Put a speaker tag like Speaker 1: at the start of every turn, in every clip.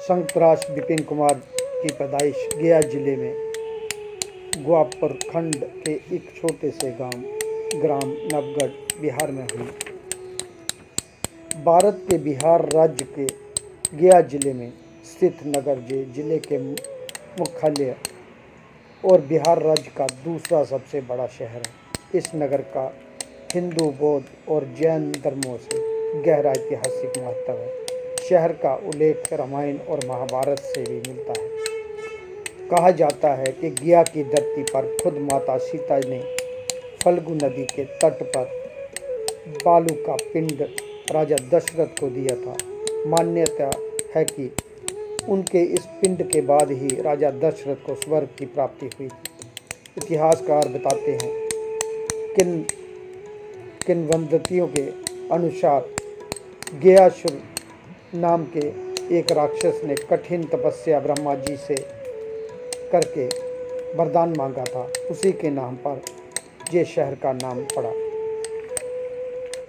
Speaker 1: संतराश विपिन कुमार की पैदाइश गया जिले में ग्वापर खंड के एक छोटे से ग्राम नवगढ़ बिहार में हुई। भारत के बिहार राज्य के गया जिले में स्थित नगर जिले के मुख्यालय और बिहार राज्य का दूसरा सबसे बड़ा शहर है। इस नगर का हिंदू, बौद्ध और जैन धर्मों से गहरा ऐतिहासिक महत्व है। शहर का उल्लेख रामायण और महाभारत से भी मिलता है। कहा जाता है कि गया की धरती पर खुद माता सीता ने फल्गु नदी के तट पर बालू का पिंड राजा दशरथ को दिया था। मान्यता है कि उनके इस पिंड के बाद ही राजा दशरथ को स्वर्ग की प्राप्ति हुई थी। इतिहासकार बताते हैं किंवदंतियों के अनुसार गयासुर नाम के एक राक्षस ने कठिन तपस्या ब्रह्मा जी से करके वरदान मांगा था। उसी के नाम पर ये शहर का नाम पड़ा।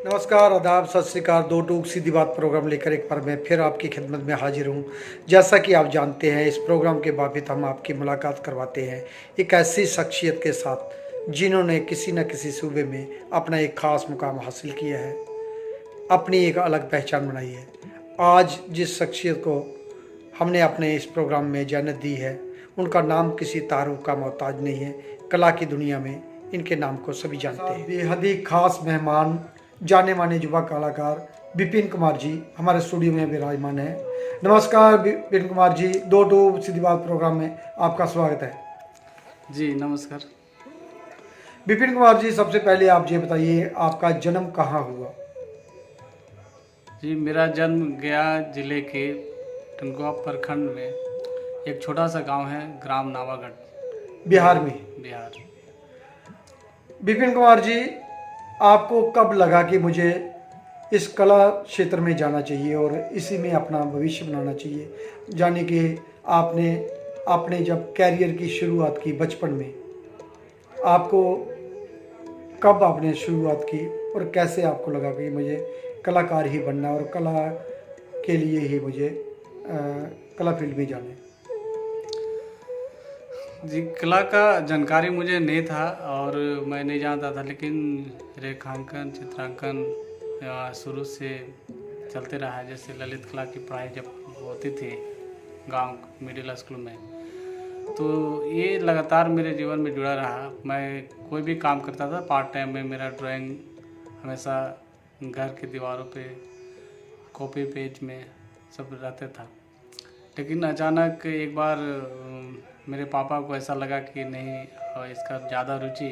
Speaker 1: नमस्कार, आदाब, सत श्री अकाल। दो टूक सीधी बात प्रोग्राम लेकर एक बार मैं फिर आपकी खिदमत में हाजिर हूँ। जैसा कि आप जानते हैं, इस प्रोग्राम के बाबत हम आपकी मुलाकात करवाते हैं एक ऐसी शख्सियत के साथ जिन्होंने किसी न किसी सूबे में अपना एक ख़ास मुकाम हासिल किया है, अपनी एक अलग पहचान बनाई है। आज जिस शख्सियत को हमने अपने इस प्रोग्राम में जन्नत दी है, उनका नाम किसी तारुफ का मोहताज नहीं है। कला की दुनिया में इनके नाम को सभी जानते हैं। बेहद ही खास मेहमान, जाने माने युवा कलाकार विपिन कुमार जी हमारे स्टूडियो में विराजमान है। नमस्कार विपिन कुमार जी, दो टू सीधी बात प्रोग्राम में आपका स्वागत है।
Speaker 2: जी नमस्कार।
Speaker 1: विपिन कुमार जी, सबसे पहले आप ये बताइए, आपका जन्म कहाँ हुआ?
Speaker 2: जी, मेरा जन्म गया जिले के टनकुआ प्रखंड में एक छोटा सा गांव है, ग्राम नावागढ़,
Speaker 1: बिहार में।
Speaker 2: बिहार।
Speaker 1: विपिन कुमार जी, आपको कब लगा कि मुझे इस कला क्षेत्र में जाना चाहिए और इसी में अपना भविष्य बनाना चाहिए? जाने कि आपने जब कैरियर की शुरुआत की बचपन में, आपको कब आपने शुरुआत की और कैसे आपको लगा कि मुझे कलाकार ही बनना और कला के लिए ही मुझे कला फील्ड में जाना है?
Speaker 2: जी, कला का जानकारी मुझे नहीं था और मैं नहीं जानता था, लेकिन रेखांकन, चित्रांकन शुरू से चलते रहा है। जैसे ललित कला की पढ़ाई जब होती थी गांव मिडिल स्कूल में, तो ये लगातार मेरे जीवन में जुड़ा रहा। मैं कोई भी काम करता था पार्ट टाइम में, मेरा ड्राइंग हमेशा घर की दीवारों पे, कॉपी पेज में सब रहते था। लेकिन अचानक एक बार मेरे पापा को ऐसा लगा कि नहीं, इसका ज़्यादा रुचि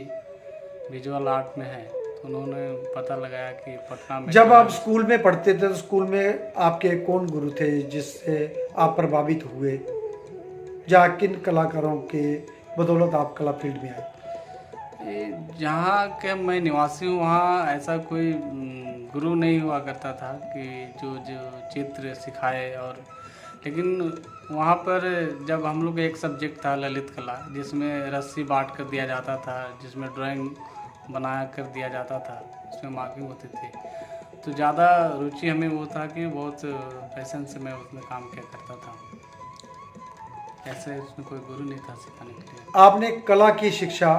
Speaker 2: विजुअल आर्ट में है, तो उन्होंने पता लगाया कि पटना में।
Speaker 1: जब आप स्कूल में पढ़ते थे तो स्कूल में आपके कौन गुरु थे जिससे आप प्रभावित हुए, या किन कलाकारों के बदौलत आप कला फील्ड में आए?
Speaker 2: जहाँ के मैं निवासी हूँ वहाँ ऐसा कोई गुरु नहीं हुआ करता था कि जो चित्र सिखाए। और लेकिन वहाँ पर जब हम लोग एक सब्जेक्ट था ललित कला, जिसमें रस्सी बांट कर दिया जाता था, जिसमें ड्राइंग बना कर दिया जाता था, उसमें मार्किंग होती थी, तो ज़्यादा रुचि हमें वो था कि बहुत पैशन से मैं उसमें काम किया करता था। ऐसे उसमें कोई गुरु नहीं था सिखाने के लिए।
Speaker 1: आपने कला की शिक्षा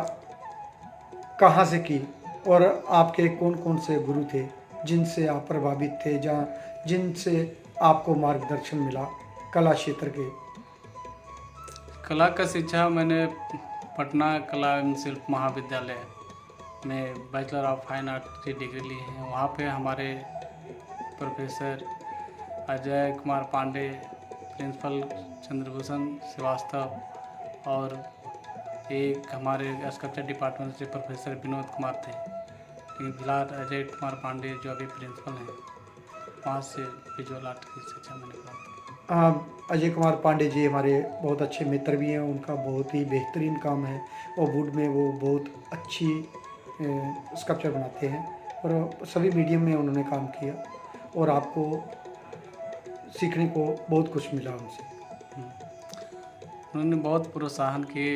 Speaker 1: कहाँ से की और आपके कौन कौन से गुरु थे जिनसे आप प्रभावित थे, जहाँ जिनसे आपको मार्गदर्शन मिला कला क्षेत्र के?
Speaker 2: कला का शिक्षा मैंने पटना कला एवं शिल्प महाविद्यालय में बैचलर ऑफ फाइन आर्ट की डिग्री ली है। वहाँ पे हमारे प्रोफेसर अजय कुमार पांडे, प्रिंसिपल चंद्रभूषण श्रीवास्तव और एक हमारे स्कल्पचर डिपार्टमेंट से प्रोफेसर विनोद कुमार थे। लेकिन फिलहाल अजय कुमार पांडे जो अभी प्रिंसिपल हैं, वहाँ से विजुअल आर्ट की शिक्षा मैंने प्राप्त।
Speaker 1: अजय कुमार पांडे जी हमारे बहुत अच्छे मित्र भी हैं। उनका बहुत ही बेहतरीन काम है और वुड में वो बहुत अच्छी स्कल्पचर बनाते हैं और सभी मीडियम में उन्होंने काम किया और आपको सीखने को बहुत कुछ मिला उनसे।
Speaker 2: उन्होंने बहुत प्रोत्साहन किए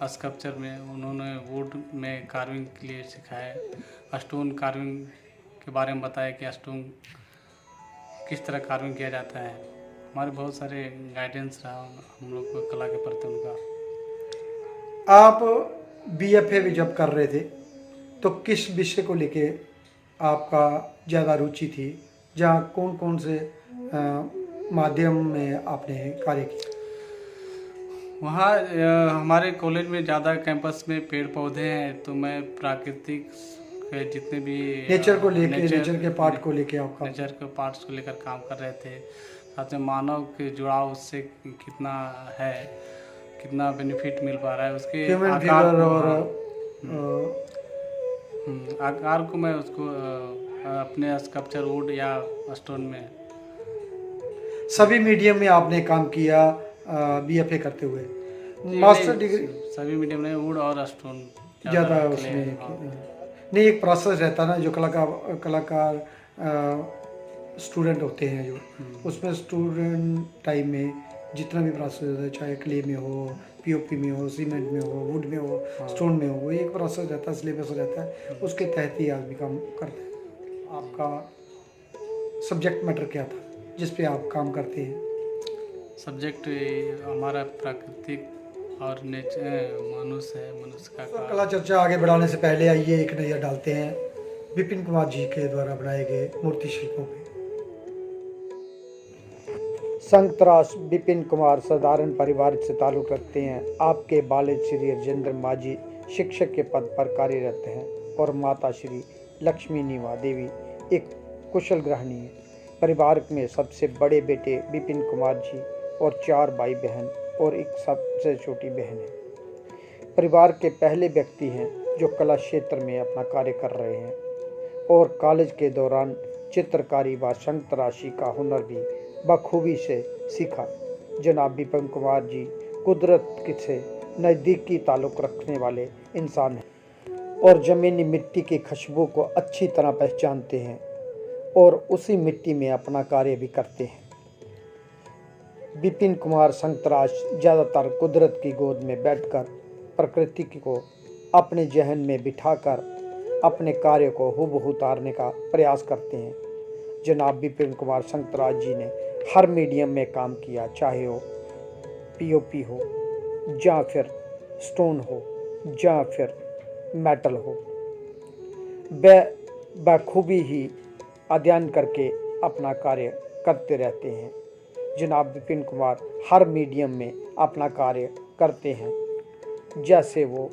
Speaker 2: स्कल्पचर में। उन्होंने वुड में कार्विंग के लिए सिखाया, स्टोन कार्विंग के बारे में बताया कि स्टोन किस तरह कार्विंग किया जाता है। हमारे बहुत सारे गाइडेंस रहा हम लोग को कला के प्रति उनका।
Speaker 1: आप बीएफए भी जब कर रहे थे तो किस विषय को लेके आपका ज़्यादा रुचि थी, जहाँ कौन कौन से माध्यम में आपने कार्य किया?
Speaker 2: वहाँ हमारे कॉलेज में ज़्यादा कैंपस में पेड़ पौधे हैं, तो मैं प्राकृतिक के जितने भी
Speaker 1: नेचर को लेके, नेचर के पार्ट को लेके आपका
Speaker 2: नेचर के पार्ट्स को लेकर काम कर रहे थे। साथ में मानव के जुड़ाव उससे कितना है, कितना बेनिफिट मिल पा रहा है, उसके
Speaker 1: ह्यूमन
Speaker 2: आकार
Speaker 1: फिगर
Speaker 2: को,
Speaker 1: और
Speaker 2: आकार को मैं उसको अपने स्कल्पचर वुड या स्टोन में
Speaker 1: सभी मीडियम में आपने काम किया बीएफए करते हुए? मास्टर डिग्री
Speaker 2: सभी मीडियम में वुड और स्टोन
Speaker 1: ज़्यादा उसमें नहीं, एक प्रोसेस रहता है ना, जो कलाकार स्टूडेंट होते हैं जो, उसमें स्टूडेंट टाइम में जितना भी प्रोसेस होता है, चाहे क्ले में हो, पीओपी में हो, सीमेंट में हो, वुड में हो, स्टोन में हो, वो एक प्रोसेस रहता है, सिलेबस रहता है, उसके तहत ही आदमी काम करता है। आपका सब्जेक्ट मैटर क्या था जिस पे आप काम करते हैं?
Speaker 2: सब्जेक्ट हमारा प्राकृतिक और मनुष्य है, मनुष्य का
Speaker 1: कला चर्चा आगे बढ़ाने से पहले आइए एक नज़र डालते हैं विपिन कुमार जी के द्वारा बनाए गए मूर्ति शिल्पों पे। संतराश विपिन कुमार साधारण परिवार से ताल्लुक़ रखते हैं। आपके बालिद श्री राजेंद्र माझी शिक्षक के पद पर कार्यरत हैं और माता श्री लक्ष्मी नीवा देवी एक कुशल गृहिणी है। परिवार में सबसे बड़े बेटे विपिन कुमार जी और 4 भाई बहन और एक सबसे छोटी बहन है। परिवार के पहले व्यक्ति हैं जो कला क्षेत्र में अपना कार्य कर रहे हैं और कॉलेज के दौरान चित्रकारी व संतराशी का हुनर भी बखूबी से सीखा। जनाब विपिन कुमार जी कुदरत से नज़दीकी ताल्लुक़ रखने वाले इंसान हैं और ज़मीनी मिट्टी की खुशबू को अच्छी तरह पहचानते हैं और उसी मिट्टी में अपना कार्य भी करते हैं। विपिन कुमार संतराश ज़्यादातर कुदरत की गोद में बैठकर प्रकृति को अपने जहन में बिठाकर अपने कार्य को हूबहू उतारने का प्रयास करते हैं। जनाब विपिन कुमार संतराश जी ने हर मीडियम में काम किया, चाहे वो पीओपी हो या फिर स्टोन हो या फिर मेटल हो। वे बखूबी ही अध्ययन करके अपना कार्य करते रहते हैं। जनाब विपिन कुमार हर मीडियम में अपना कार्य करते हैं, जैसे वो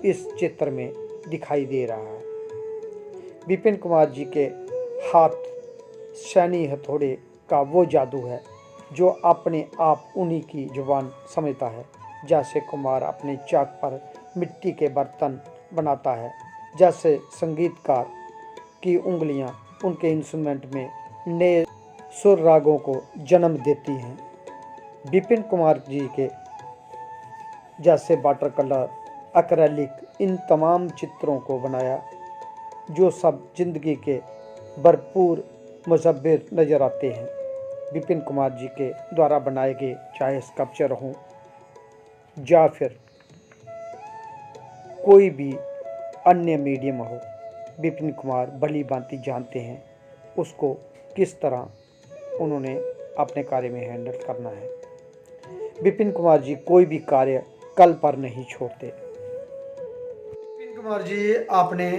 Speaker 1: इस चित्र में दिखाई दे रहा है। विपिन कुमार जी के हाथ शैनी हथौड़े का वो जादू है जो अपने आप उन्हीं की जुबान समझता है। जैसे कुमार अपने चाक पर मिट्टी के बर्तन बनाता है, जैसे संगीतकार की उंगलियां उनके इंस्ट्रूमेंट में नए सुर रागों को जन्म देती हैं। विपिन कुमार जी के जैसे वाटर कलर, एक्रेलिक, इन तमाम चित्रों को बनाया जो सब जिंदगी के भरपूर मुसव्विर नज़र आते हैं। विपिन कुमार जी के द्वारा बनाए गए चाहे स्कल्पचर हों या फिर कोई भी अन्य मीडियम हो, विपिन कुमार भली भांति जानते हैं उसको किस तरह उन्होंने अपने कार्य में हैंडल करना है। विपिन कुमार जी कोई भी कार्य कल पर नहीं छोड़ते। विपिन कुमार जी, आपने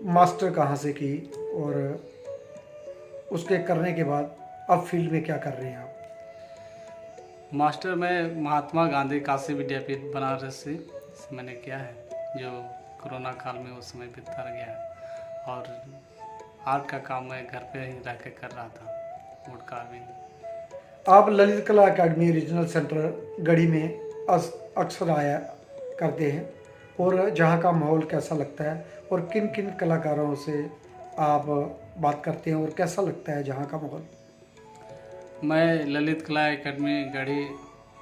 Speaker 1: मास्टर कहाँ से की और उसके करने के बाद अब फील्ड में क्या कर रहे हैं आप?
Speaker 2: मास्टर में महात्मा गांधी काशी विद्यापीठ बनारस से मैंने किया है, जो कोरोना काल में उस समय बिता गया है। और आर्ट का काम मैं घर पे ही रह के कर रहा था, वुड कार्विंग।
Speaker 1: आप ललित कला अकादमी रीजनल सेंटर गढ़ी में अक्सर आया करते हैं, और जहाँ का माहौल कैसा लगता है और किन किन कलाकारों से आप बात करते हैं और कैसा लगता है जहाँ का माहौल?
Speaker 2: मैं ललित कला अकादमी गढ़ी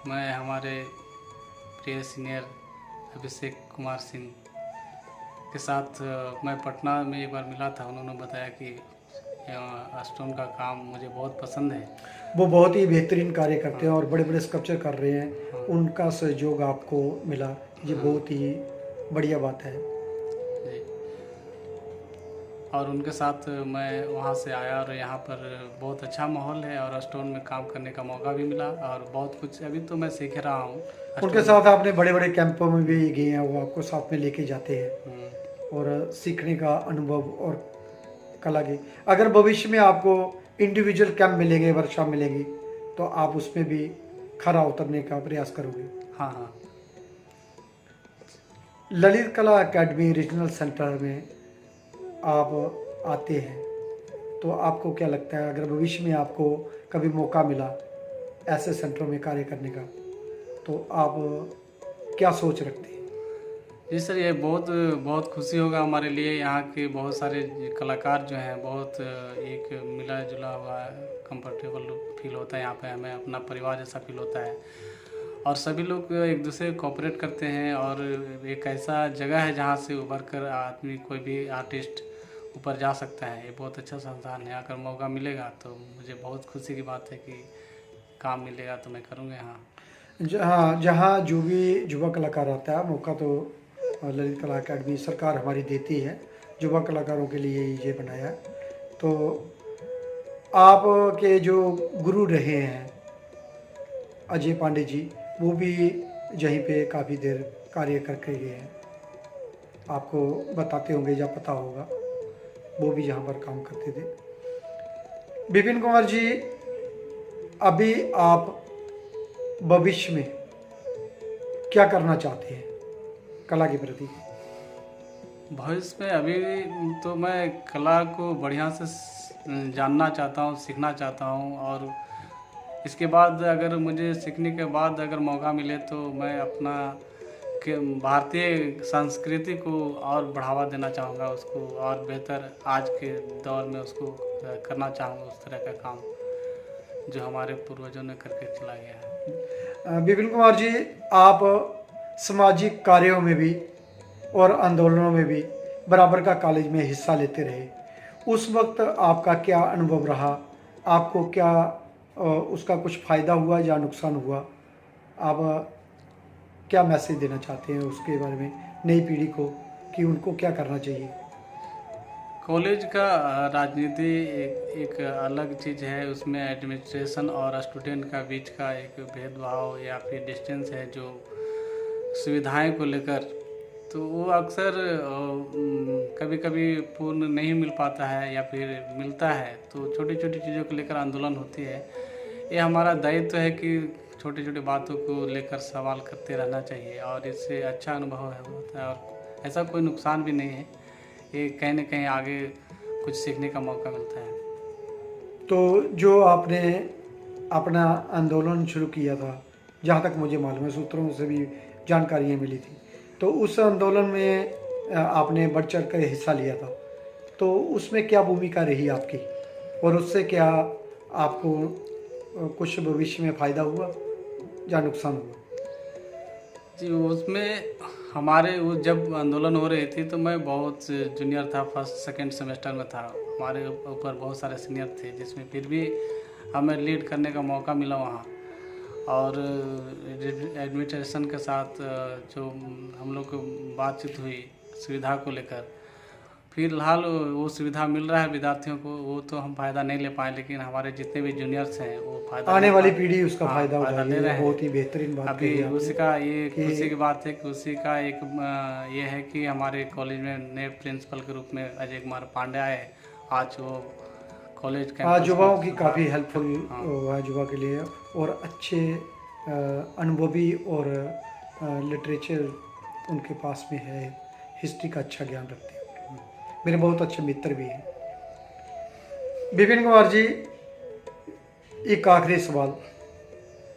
Speaker 2: में हमारे प्रिय सीनियर अभिषेक कुमार सिंह के साथ मैं पटना में एक बार मिला था। उन्होंने बताया कि स्टोन का काम मुझे बहुत पसंद है।
Speaker 1: वो बहुत ही बेहतरीन कार्य करते हैं और बड़े बड़े स्कल्पचर कर रहे हैं। उनका सहयोग आपको मिला, ये बहुत ही बढ़िया बात है।
Speaker 2: और उनके साथ मैं वहाँ से आया और यहाँ पर बहुत अच्छा माहौल है और स्टोन में काम करने का मौका भी मिला और बहुत कुछ अभी तो मैं सीख रहा हूँ
Speaker 1: उनके
Speaker 2: स्टोन।
Speaker 1: साथ आपने बड़े बड़े कैंपों में भी गए हैं, वो आपको साथ में लेके जाते हैं
Speaker 2: हम्म।
Speaker 1: और सीखने का अनुभव और कला की। अगर भविष्य में आपको इंडिविजुअल कैंप मिलेंगे, वर्कशॉप मिलेंगी, तो आप उसमें भी खरा उतरने का प्रयास करोगे।
Speaker 2: हाँ हाँ।
Speaker 1: ललित कला एकेडमी रीजनल सेंटर में आप आते हैं, तो आपको क्या लगता है, अगर भविष्य में आपको कभी मौका मिला ऐसे सेंटरों में कार्य करने का, तो आप क्या सोच रखते हैं?
Speaker 2: जी सर, ये बहुत बहुत खुशी होगा हमारे लिए। यहाँ के बहुत सारे कलाकार जो हैं बहुत एक मिला जुला हुआ कंफर्टेबल फील होता है यहाँ पे, हमें अपना परिवार जैसा फील होता है और सभी लोग एक दूसरे को कोऑपरेट करते हैं और एक ऐसा जगह है जहाँ से उभर कर आदमी कोई भी आर्टिस्ट ऊपर जा सकता है। ये बहुत अच्छा संस्थान है, अगर मौका मिलेगा तो मुझे बहुत खुशी की बात है कि काम मिलेगा तो मैं करूँगा यहाँ।
Speaker 1: जहाँ जहाँ जो भी युवा कलाकार आता है, मौका तो ललित कला अकेडमी सरकार हमारी देती है, युवा कलाकारों के लिए ये बनाया है। तो आप के जो गुरु रहे हैं अजय पांडे जी, वो भी यहीं पे काफ़ी देर कार्य करके गए हैं, आपको बताते होंगे या पता होगा, वो भी यहाँ पर काम करते थे। विपिन कुमार जी, अभी आप भविष्य में क्या करना चाहते हैं कला के प्रति?
Speaker 2: भविष्य में अभी तो मैं कला को बढ़िया से जानना चाहता हूँ, सीखना चाहता हूँ और इसके बाद अगर मुझे सीखने के बाद अगर मौका मिले तो मैं अपना भारतीय संस्कृति को और बढ़ावा देना चाहूँगा, उसको और बेहतर आज के दौर में उसको करना चाहूँगा, उस तरह का काम जो हमारे पूर्वजों ने करके चला गया है।
Speaker 1: विपिन कुमार जी, आप सामाजिक कार्यों में भी और आंदोलनों में भी बराबर का कॉलेज में हिस्सा लेते रहे, उस वक्त आपका क्या अनुभव रहा? आपको क्या उसका कुछ फ़ायदा हुआ या नुकसान हुआ? आप क्या मैसेज देना चाहते हैं उसके बारे में नई पीढ़ी को कि उनको क्या करना चाहिए?
Speaker 2: कॉलेज का राजनीति एक अलग चीज़ है, उसमें एडमिनिस्ट्रेशन और स्टूडेंट का बीच का एक भेदभाव या फिर डिस्टेंस है जो सुविधाएं को लेकर, तो वो अक्सर कभी कभी पूर्ण नहीं मिल पाता है या फिर मिलता है तो छोटी छोटी चीज़ों को लेकर आंदोलन होती है। ये हमारा दायित्व है कि छोटी छोटी बातों को लेकर सवाल करते रहना चाहिए और इससे अच्छा अनुभव होता है और ऐसा कोई नुकसान भी नहीं है, ये कहीं ना कहीं आगे कुछ सीखने का मौका मिलता है।
Speaker 1: तो जो आपने अपना आंदोलन शुरू किया था, जहाँ तक मुझे मालूम है, सूत्रों से भी जानकारियाँ मिली थी, तो उस आंदोलन में आपने बढ़ चढ़ कर हिस्सा लिया था, तो उसमें क्या भूमिका रही आपकी और उससे क्या आपको कुछ भविष्य में फ़ायदा हुआ या नुकसान हुआ?
Speaker 2: जी, उसमें हमारे वो जब आंदोलन हो रही थी तो मैं बहुत जूनियर था, फर्स्ट सेकंड सेमेस्टर में था, हमारे ऊपर बहुत सारे सीनियर थे जिसमें फिर भी हमें लीड करने का मौका मिला वहाँ और एडमिनिस्ट्रेशन के साथ जो हम लोग को बातचीत हुई सुविधा को लेकर, फिलहाल वो सुविधा मिल रहा है विद्यार्थियों को, वो तो हम फ़ायदा नहीं ले पाए लेकिन हमारे जितने भी जूनियर्स हैं वो फ़ायदा
Speaker 1: आने वाली पीढ़ी उसका
Speaker 2: हाँ,
Speaker 1: फ़ायदा
Speaker 2: फ़ायदा ले
Speaker 1: उठाएगी।
Speaker 2: रहे हैं।
Speaker 1: बहुत ही बेहतरीन बात
Speaker 2: अभी
Speaker 1: कही आपने
Speaker 2: उसी का ये
Speaker 1: कि
Speaker 2: खुशी की बात है कि उसी का एक ये है कि हमारे कॉलेज में नए प्रिंसिपल के रूप में अजय कुमार पांडे आए। आज वो कॉलेज
Speaker 1: आज युवाओं की
Speaker 2: हाँ,
Speaker 1: काफ़ी हेल्पफुल
Speaker 2: हाँ।
Speaker 1: हुआ युवा के लिए और अच्छे अनुभवी और लिटरेचर उनके पास में है, हिस्ट्री का अच्छा ज्ञान रखते हैं, मेरे बहुत अच्छे मित्र भी हैं। विपिन कुमार जी, एक आखिरी सवाल,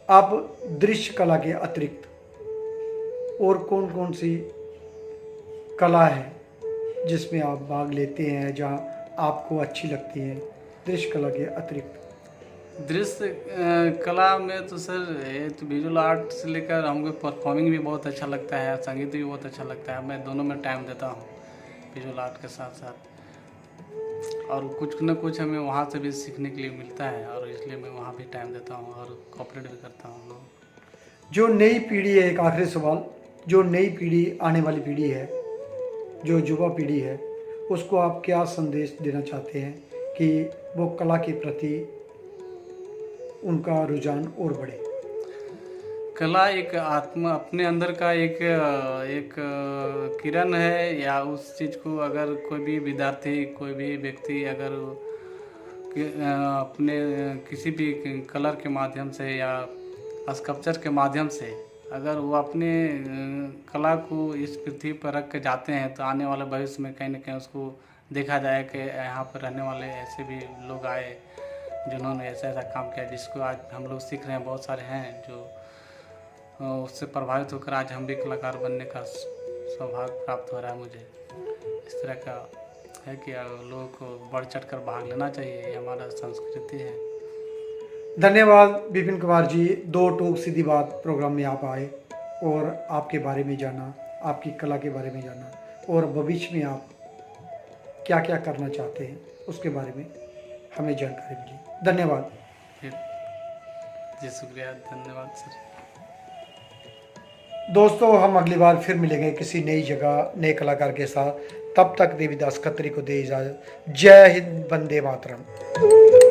Speaker 1: आप दृश्य कला के अतिरिक्त और कौन कौन सी कला है जिसमें आप भाग लेते हैं, जहाँ आपको अच्छी लगती है दृश्य कला के अतिरिक्त?
Speaker 2: दृश्य कला में तो सर ये तो विजुअल आर्ट से लेकर हमको परफॉर्मिंग भी बहुत अच्छा लगता है, संगीत भी बहुत अच्छा लगता है, मैं दोनों में टाइम देता हूँ विजुअल आर्ट के साथ साथ, और कुछ न कुछ हमें वहाँ से भी सीखने के लिए मिलता है और इसलिए मैं वहाँ भी टाइम देता हूँ और कोऑपरेट भी करता हूँ।
Speaker 1: जो नई पीढ़ी है, एक आखिरी सवाल, जो नई पीढ़ी आने वाली पीढ़ी है, जो युवा पीढ़ी है, उसको आप क्या संदेश देना चाहते हैं कि वो कला के प्रति उनका रुझान और बढ़े?
Speaker 2: कला एक आत्मा अपने अंदर का एक किरण है, या उस चीज़ को अगर कोई भी विद्यार्थी, कोई भी व्यक्ति अगर अपने किसी भी कलर के माध्यम से या स्कल्पचर के माध्यम से अगर वो अपने कला को इस पृथ्वी पर रख के जाते हैं, तो आने वाले भविष्य में कहीं ना कहीं उसको देखा जाए कि यहाँ पर रहने वाले ऐसे भी लोग आए जिन्होंने ऐसा ऐसा काम किया, जिसको आज हम लोग सीख रहे हैं। बहुत सारे हैं जो उससे प्रभावित होकर आज हम भी कलाकार बनने का सौभाग्य प्राप्त हो रहा है मुझे। इस तरह का है कि लोगों को बढ़ चढ़ कर भाग लेना चाहिए, ये हमारा संस्कृति है।
Speaker 1: धन्यवाद विपिन कुमार जी, दो टूक सीधी बात प्रोग्राम में आप आए और आपके बारे में जाना, आपकी कला के बारे में जाना और भविष्य में आप क्या क्या करना चाहते हैं उसके बारे में हमें जानकारी मिली। धन्यवाद।
Speaker 2: जी शुक्रिया, धन्यवाद सर।
Speaker 1: दोस्तों, हम अगली बार फिर मिलेंगे किसी नई जगह नए कलाकार के साथ। तब तक देवीदास खत्री को दे इजाजत। जय हिंद, वंदे मातरम।